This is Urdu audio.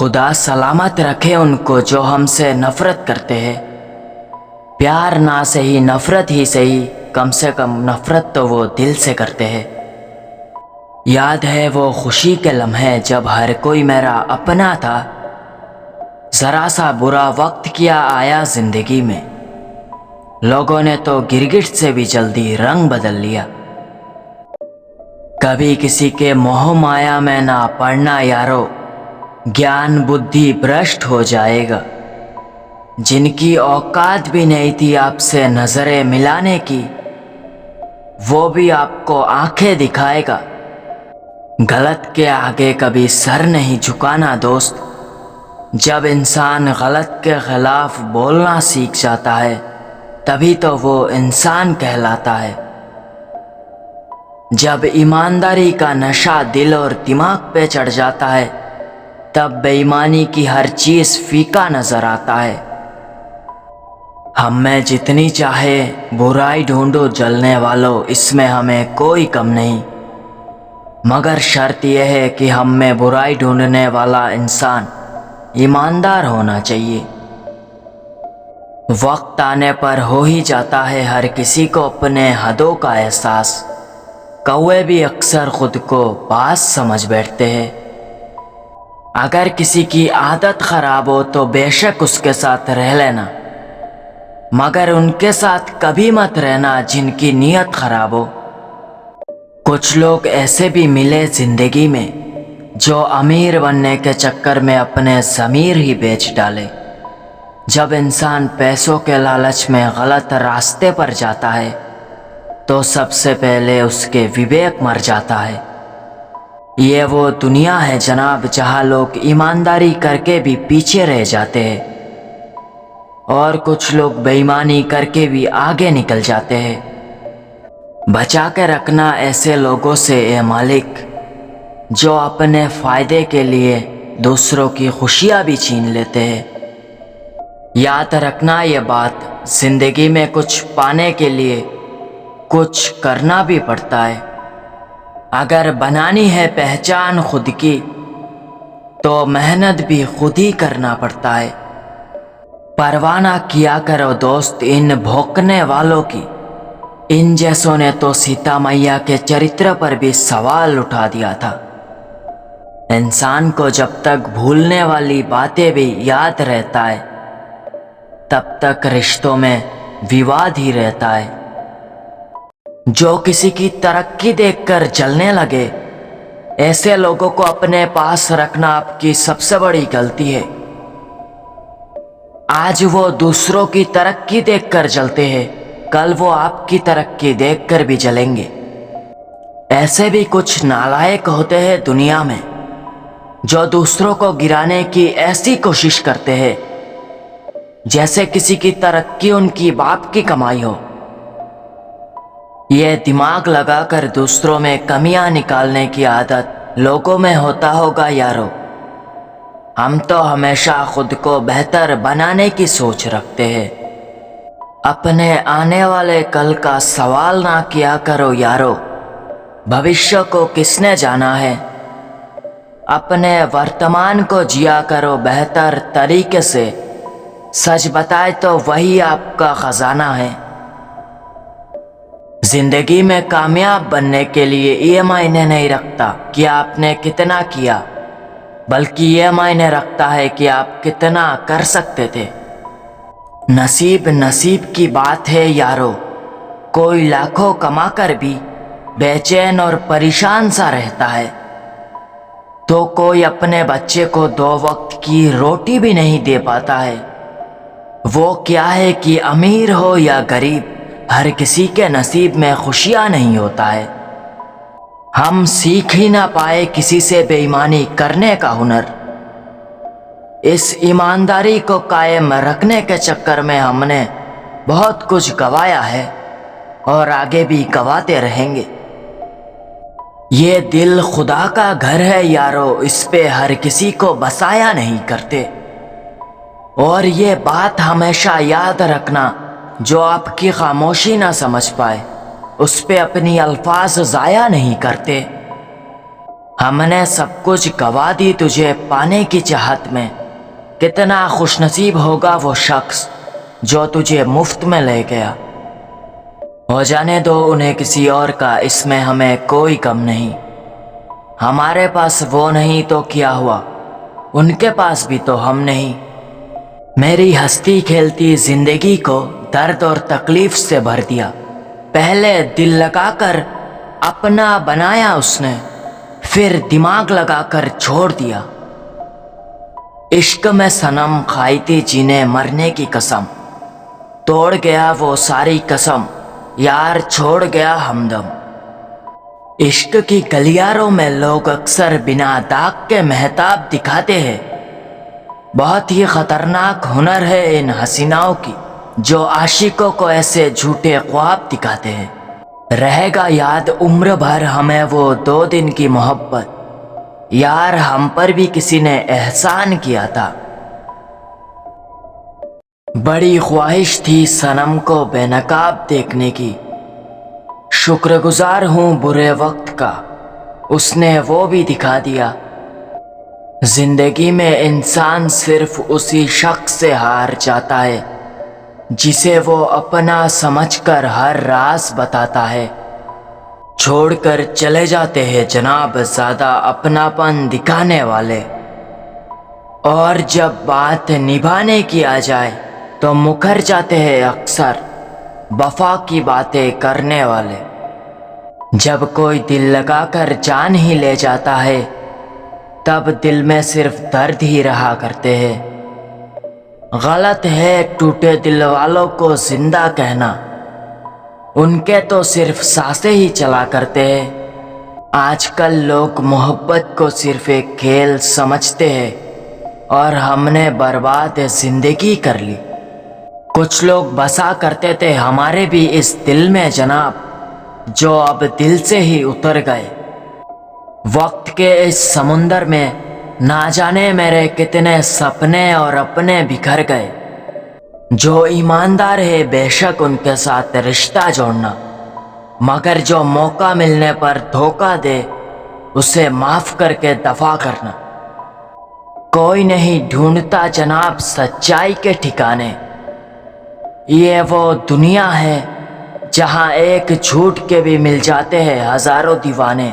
خدا سلامت رکھے ان کو جو ہم سے نفرت کرتے ہیں۔ پیار نہ صحیح نفرت ہی صحیح، کم سے کم نفرت تو وہ دل سے کرتے ہیں۔ یاد ہے وہ خوشی کے لمحے جب ہر کوئی میرا اپنا تھا، ذرا سا برا وقت کیا آیا زندگی میں، لوگوں نے تو گرگٹ سے بھی جلدی رنگ بدل لیا۔ کبھی کسی کے موہ مایا میں نہ پڑنا یارو، گیان بدھی بھرشٹ ہو جائے گا۔ جن کی اوقات بھی نہیں تھی آپ سے نظریں ملانے کی، وہ بھی آپ کو آنکھیں دکھائے گا۔ غلط کے آگے کبھی سر نہیں جھکانا دوست، جب انسان غلط کے خلاف بولنا سیکھ جاتا ہے تبھی تو وہ انسان کہلاتا ہے۔ جب ایمانداری کا نشہ دل اور دماغ پہ چڑھ جاتا ہے تب بے ایمانی کی ہر چیز فیکا نظر آتا ہے۔ ہم میں جتنی چاہے برائی ڈھونڈو جلنے والوں، اس میں ہمیں کوئی کم نہیں، مگر شرط یہ ہے کہ ہم میں برائی ڈھونڈنے والا انسان ایماندار ہونا چاہیے۔ وقت آنے پر ہو ہی جاتا ہے ہر کسی کو اپنے حدوں کا احساس، کوے بھی اکثر خود کو باز سمجھ بیٹھتے ہیں۔ اگر کسی کی عادت خراب ہو تو بے شک اس کے ساتھ رہ لینا، مگر ان کے ساتھ کبھی مت رہنا جن کی نیت خراب ہو۔ کچھ لوگ ایسے بھی ملے زندگی میں جو امیر بننے کے چکر میں اپنے ضمیر ہی بیچ ڈالے۔ جب انسان پیسوں کے لالچ میں غلط راستے پر جاتا ہے تو سب سے پہلے اس کے وویک مر جاتا ہے۔ یہ وہ دنیا ہے جناب جہاں لوگ ایمانداری کر کے بھی پیچھے رہ جاتے ہیں اور کچھ لوگ بے ایمانی کر کے بھی آگے نکل جاتے ہیں۔ بچا کے رکھنا ایسے لوگوں سے اے مالک جو اپنے فائدے کے لیے دوسروں کی خوشیاں بھی چھین لیتے ہیں۔ یاد رکھنا یہ بات، زندگی میں کچھ پانے کے لیے کچھ کرنا بھی پڑتا ہے۔ اگر بنانی ہے پہچان خود کی تو محنت بھی خود ہی کرنا پڑتا ہے۔ پرواہ نہ کیا کرو دوست ان بھوکنے والوں کی، ان جیسوں نے تو سیتا میاں کے چرتر پر بھی سوال اٹھا دیا تھا۔ انسان کو جب تک بھولنے والی باتیں بھی یاد رہتا ہے تب تک رشتوں میں وواد ہی رہتا ہے۔ جو کسی کی ترقی دیکھ کر جلنے لگے، ایسے لوگوں کو اپنے پاس رکھنا آپ کی سب سے بڑی غلطی ہے۔ آج وہ دوسروں کی ترقی دیکھ کر جلتے ہیں، کل وہ آپ کی ترقی دیکھ کر بھی جلیں گے۔ ایسے بھی کچھ نالائق ہوتے ہیں دنیا میں جو دوسروں کو گرانے کی ایسی کوشش کرتے ہیں جیسے کسی کی ترقی ان کی باپ کی کمائی ہو۔ یہ دماغ لگا کر دوسروں میں کمیاں نکالنے کی عادت لوگوں میں ہوتا ہوگا یارو۔ ہم تو ہمیشہ خود کو بہتر بنانے کی سوچ رکھتے ہیں۔ اپنے آنے والے کل کا سوال نہ کیا کرو یارو، بھوشیہ کو کس نے جانا ہے۔ اپنے ورتمان کو جیا کرو بہتر طریقے سے، سچ بتائے تو وہی آپ کا خزانہ ہے۔ زندگی میں کامیاب بننے کے لیے یہ معنی نہیں رکھتا کہ آپ نے کتنا کیا، بلکہ یہ معنی رکھتا ہے کہ آپ کتنا کر سکتے تھے۔ نصیب نصیب کی بات ہے یارو، کوئی لاکھوں کما کر بھی بے چین اور پریشان سا رہتا ہے تو کوئی اپنے بچے کو 2 وقت کی روٹی بھی نہیں دے پاتا ہے۔ وہ کیا ہے کہ امیر ہو یا غریب، ہر کسی کے نصیب میں خوشیاں نہیں ہوتا ہے۔ ہم سیکھ ہی نہ پائے کسی سے بے ایمانی کرنے کا ہنر۔ اس ایمانداری کو قائم رکھنے کے چکر میں ہم نے بہت کچھ گوایا ہے اور آگے بھی گواتے رہیں گے۔ یہ دل خدا کا گھر ہے یارو، اس پہ ہر کسی کو بسایا نہیں کرتے۔ اور یہ بات ہمیشہ یاد رکھنا، جو آپ کی خاموشی نہ سمجھ پائے اس پہ اپنی الفاظ ضائع نہیں کرتے۔ ہم نے سب کچھ گوا دی تجھے پانے کی چاہت میں، کتنا خوش نصیب ہوگا وہ شخص جو تجھے مفت میں لے گیا۔ ہو جانے دو انہیں کسی اور کا، اس میں ہمیں کوئی غم نہیں۔ ہمارے پاس وہ نہیں تو کیا ہوا، ان کے پاس بھی تو ہم نہیں۔ میری ہستی کھیلتی زندگی کو درد اور تکلیف سے بھر دیا، پہلے دل لگا کر اپنا بنایا اس نے، پھر دماغ لگا کر چھوڑ دیا۔ عشق میں صنم کھائی تھی جینے مرنے کی قسم، توڑ گیا وہ ساری قسم، یار چھوڑ گیا ہمدم۔ عشق کی گلیاروں میں لوگ اکثر بنا داغ کے مہتاب دکھاتے ہیں، بہت ہی خطرناک ہنر ہے ان حسیناؤں کی جو عاشقوں کو ایسے جھوٹے خواب دکھاتے ہیں۔ رہے گا یاد عمر بھر ہمیں وہ 2 دن کی محبت، یار ہم پر بھی کسی نے احسان کیا تھا۔ بڑی خواہش تھی صنم کو بے نقاب دیکھنے کی، شکر گزار ہوں برے وقت کا، اس نے وہ بھی دکھا دیا۔ زندگی میں انسان صرف اسی شخص سے ہار جاتا ہے جسے وہ اپنا سمجھ کر ہر راز بتاتا ہے۔ چھوڑ کر چلے جاتے ہیں جناب زیادہ اپناپن دکھانے والے، اور جب بات نبھانے کی آ جائے تو مکر جاتے ہیں اکثر وفا کی باتیں کرنے والے۔ جب کوئی دل لگا کر جان ہی لے جاتا ہے تب دل میں صرف درد ہی رہا کرتے ہیں۔ غلط ہے ٹوٹے دل والوں کو زندہ کہنا، ان کے تو صرف سانسیں ہی چلا کرتے ہیں۔ آج کل لوگ محبت کو صرف ایک کھیل سمجھتے ہیں اور ہم نے برباد زندگی کر لی۔ کچھ لوگ بسا کرتے تھے ہمارے بھی اس دل میں جناب، جو اب دل سے ہی اتر گئے۔ وقت کے اس سمندر میں نہ جانے میرے کتنے سپنے اور اپنے بکھر گئے۔ جو ایماندار ہے بے شک ان کے ساتھ رشتہ جوڑنا، مگر جو موقع ملنے پر دھوکہ دے اسے معاف کر کے دفع کرنا۔ کوئی نہیں ڈھونڈتا جناب سچائی کے ٹھکانے، یہ وہ دنیا ہے جہاں ایک جھوٹ کے بھی مل جاتے ہیں ہزاروں دیوانے۔